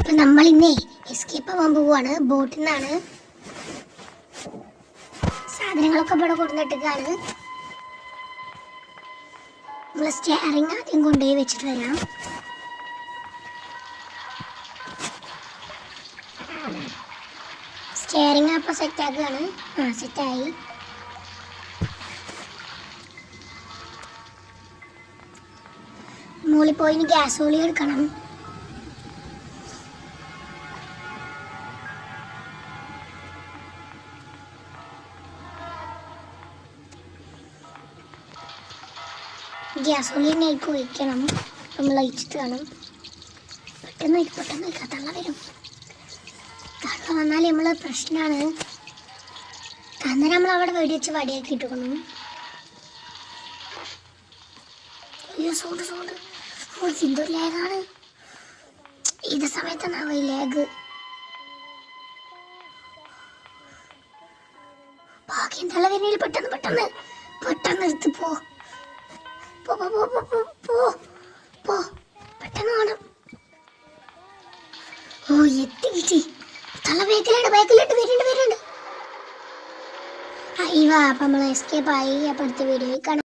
അപ്പം നമ്മൾ ഇന്നേ എസ്കേപ്പ് ആവാൻ പോവുകയാണ്. ബോട്ടിൽ നിന്നാണ്. സാധനങ്ങളൊക്കെ ഇവിടെ കൊടുത്തിട്ടാണ്. നമ്മൾ സ്റ്റെയറിങ് ആദ്യം കൊണ്ടുപോയി വെച്ചിട്ട് വരാം. സ്റ്റെയറിങ് അപ്പോൾ സെറ്റാക്കുകയാണ്. സെറ്റായി. മുകളിൽ പോയി ഗ്യാസ് ഓളി എടുക്കണം. ഗ്യാസ് ഓളി തന്നെ ആയിരിക്കും ഒഴിക്കണം. നമ്മൾ ഒഴിച്ചിട്ട് വേണം. പെട്ടെന്ന് ഒഴിക്കാം. തള്ള വരും. തള്ള വന്നാൽ നമ്മൾ പ്രശ്നമാണ്. അന്നേരം നമ്മൾ അവിടെ വെടിവെച്ച് വടിയാക്കി ഇട്ടുക്കണം. അയ്യോ സൗണ്ട് എന്തൊരു ലാഗാണ്. ഇത് സമയത്താണ് ഈ ലാഗ്. ഭാഗ്യം തള്ള വരുന്നതിൽ പെട്ടെന്ന് എടുത്ത് പോ. പെട്ടെന്ന് വേണം. എത്തി. തള്ള ബാക്കിലോട്ട് വരുന്നുണ്ട്. അയ്യോ അപ്പം നമ്മൾ എസ്കേപ്പ് ആയി. അപ്പം അടുത്ത വീഡിയോയിൽ കാണാം.